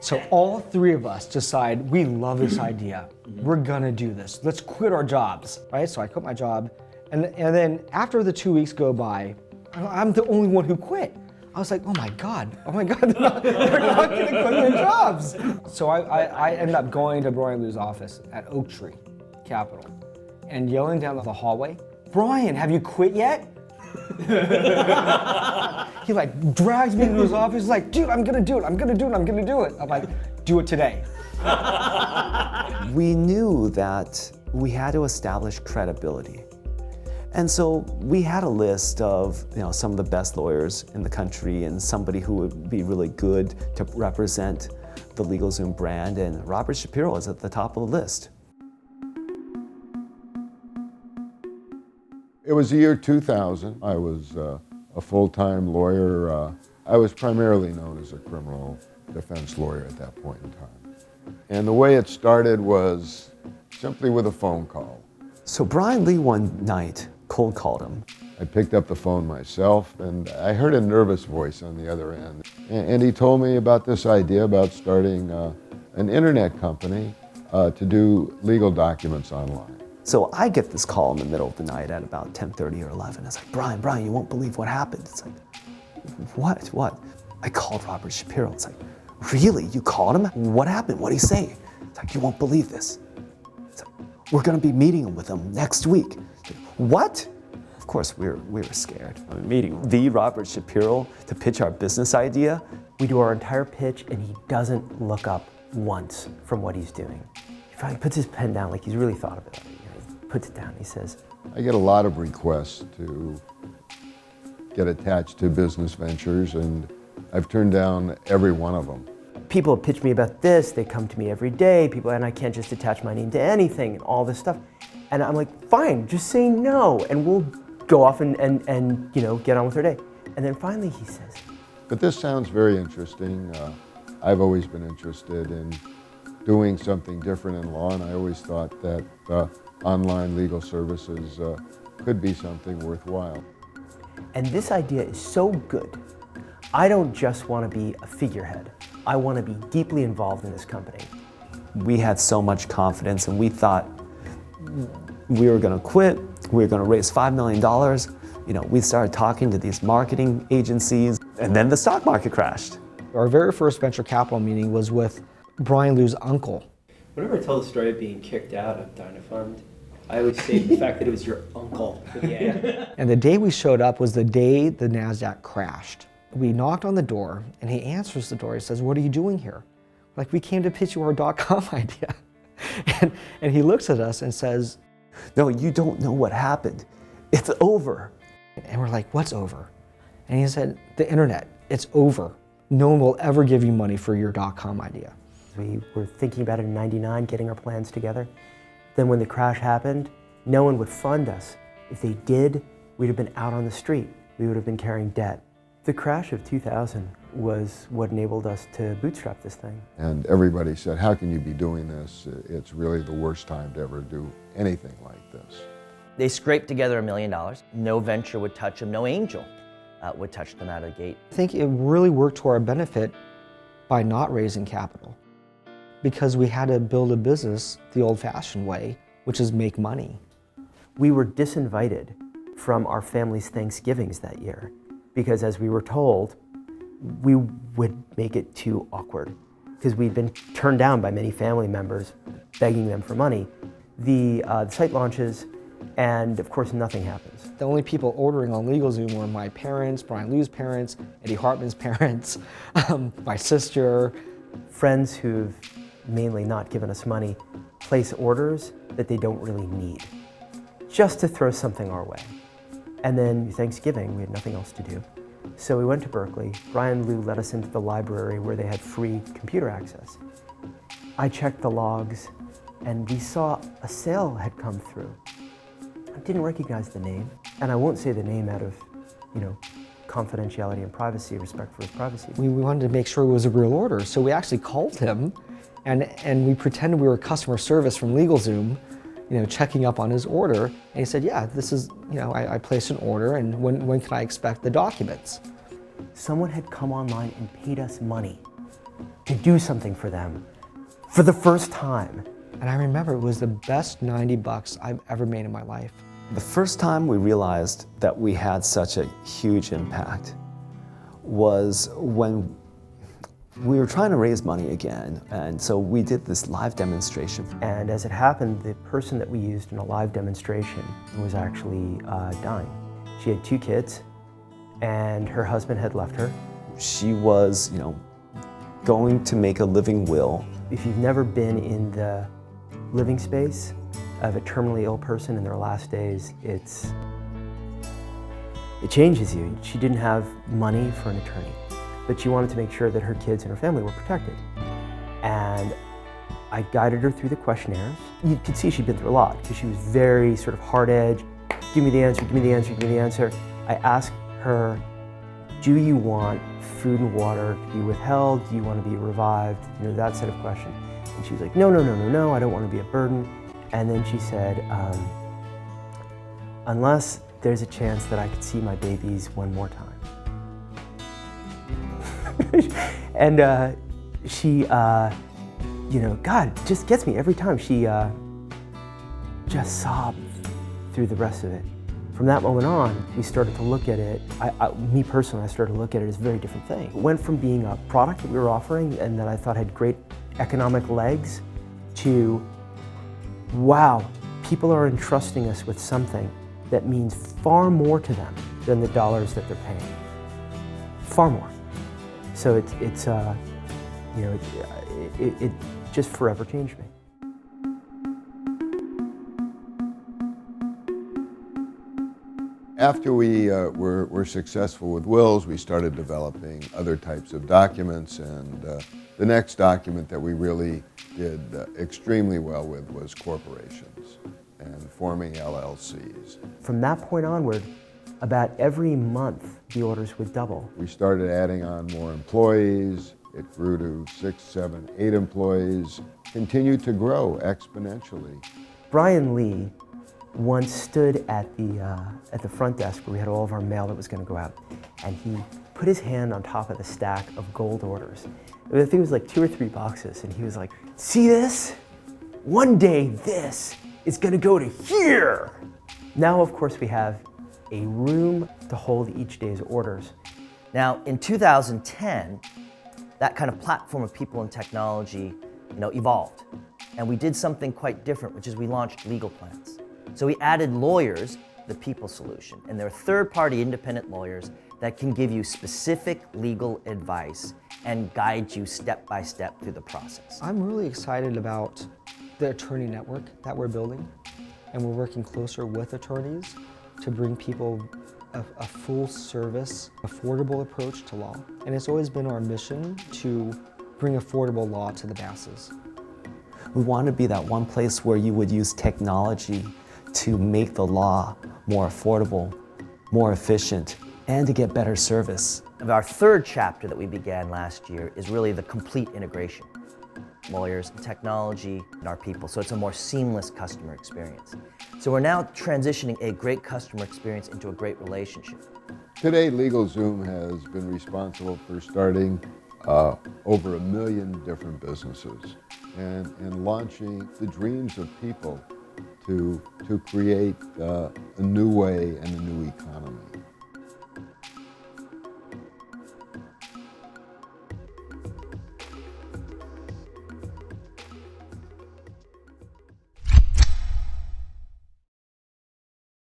So all three of us decide we love this idea. We're gonna do this. Let's quit our jobs, right? So I quit my job, and then after the 2 weeks go by, I'm the only one who quit. I was like, oh my God, they're not gonna quit their jobs. So I ended up going to Brian Liu's office at Oak Tree Capital and yelling down the hallway, Brian, have you quit yet? He like drags me into his office, like, dude, I'm gonna do it. I'm like, do it today. We knew that we had to establish credibility. And so we had a list of some of the best lawyers in the country and somebody who would be really good to represent the LegalZoom brand, and Robert Shapiro is at the top of the list. It was the year 2000. I was a full-time lawyer. I was primarily known as a criminal defense lawyer at that point in time. And the way it started was simply with a phone call. So Brian Liu one night cold called him. I picked up the phone myself, and I heard a nervous voice on the other end. And he told me about this idea about starting an internet company to do legal documents online. So I get this call in the middle of the night at about 10:30 or 11. It's like, Brian, you won't believe what happened. It's like, what? I called Robert Shapiro. It's like, really? You called him? What happened? What'd he say? It's like, you won't believe this. It's like, we're gonna be meeting with him next week. Like, what? Of course, we were scared. I mean, meeting the Robert Shapiro to pitch our business idea. We do our entire pitch and he doesn't look up once from what he's doing. He finally puts his pen down like he's really thought about it. He puts it down, he says, I get a lot of requests to get attached to business ventures, and I've turned down every one of them. People have pitched me about this, they come to me every day, and I can't just attach my name to anything and all this stuff. And I'm like, fine, just say no, and we'll go off and get on with our day. And then finally he says, but this sounds very interesting. I've always been interested in doing something different in law, and I always thought that online legal services could be something worthwhile. and this idea is so good, I don't just want to be a figurehead. I want to be deeply involved in this company. We had so much confidence, and we thought we were going to quit. We were going to raise $5 million. We started talking to these marketing agencies, and then the stock market crashed. Our very first venture capital meeting was with Brian Liu's uncle. Whenever I tell the story of being kicked out of Dynafund, I always say the fact that it was your uncle. Yeah. And the day we showed up was the day the NASDAQ crashed. We knocked on the door, and he answers the door. He says, "What are you doing here?" Like, we came to pitch you our .com idea. And he looks at us and says, "No, you don't know what happened. It's over." And we're like, "What's over?" And he said, "The internet, it's over. No one will ever give you money for your .com idea." We were thinking about it in '99, getting our plans together. Then when the crash happened, no one would fund us. If they did, we'd have been out on the street. We would have been carrying debt. The crash of 2000 was what enabled us to bootstrap this thing. And everybody said, how can you be doing this? It's really the worst time to ever do anything like this. They scraped together $1 million. No venture would touch them, no angel would touch them out of the gate. I think it really worked to our benefit by not raising capital, because we had to build a business the old-fashioned way, which is make money. We were disinvited from our family's Thanksgivings that year because, as we were told, we would make it too awkward because we'd been turned down by many family members begging them for money. The site launches, and of course nothing happens. The only people ordering on LegalZoom were my parents, Brian Liu's parents, Eddie Hartman's parents, my sister. Friends who've mainly not given us money place orders that they don't really need, just to throw something our way. And then Thanksgiving, we had nothing else to do. So we went to Berkeley. Brian Liu let us into the library where they had free computer access. I checked the logs, and we saw a sale had come through. I didn't recognize the name, and I won't say the name out of, confidentiality and privacy, respect for his privacy. We wanted to make sure it was a real order, so we actually called him, and we pretended we were customer service from LegalZoom, checking up on his order. And he said, "Yeah, this is, I placed an order, and when can I expect the documents?" Someone had come online and paid us money to do something for them for the first time. And I remember it was the best $90 I've ever made in my life. The first time we realized that we had such a huge impact was when we were trying to raise money again, and so we did this live demonstration. And as it happened, the person that we used in a live demonstration was actually dying. She had 2 kids, and her husband had left her. She was, going to make a living will. If you've never been in the living space of a terminally ill person in their last days, it changes you. She didn't have money for an attorney, but she wanted to make sure that her kids and her family were protected. And I guided her through the questionnaires. You could see she'd been through a lot because she was very sort of hard-edged. Give me the answer, give me the answer, give me the answer. I asked her, do you want food and water to be withheld? Do you want to be revived? That set of questions. And she was like, no, I don't want to be a burden. And then she said, unless there's a chance that I could see my babies one more time. And she, God, it just gets me every time. She just sobbed through the rest of it. From that moment on, we started to look at it, me personally, I started to look at it as a very different thing. It went from being a product that we were offering and that I thought had great economic legs to, wow, people are entrusting us with something that means far more to them than the dollars that they're paying. Far more. So it just forever changed me. After we were successful with wills, we started developing other types of documents, and the next document that we really did extremely well with was corporations and forming LLCs. From that point onward, about every month, the orders would double. We started adding on more employees. It grew to 6, 7, 8 employees, continued to grow exponentially. Brian Lee once stood at the front desk where we had all of our mail that was going to go out, and he put his hand on top of the stack of gold orders. I think it was like 2 or 3 boxes, and he was like, see this? One day this is going to go to here. Now, of course, we have a room to hold each day's orders. Now, in 2010, that kind of platform of people and technology, evolved. And we did something quite different, which is we launched legal plans. So we added lawyers, the people solution, and they're third-party independent lawyers that can give you specific legal advice and guide you step by step through the process. I'm really excited about the attorney network that we're building, and we're working closer with attorneys to bring people a full service, affordable approach to law. And it's always been our mission to bring affordable law to the masses. We want to be that one place where you would use technology to make the law more affordable, more efficient, and to get better service. Our third chapter that we began last year is really the complete integration. Lawyers, technology, and our people, so it's a more seamless customer experience. So we're now transitioning a great customer experience into a great relationship. Today, LegalZoom has been responsible for starting over 1 million different businesses and launching the dreams of people to create a new way and a new economy.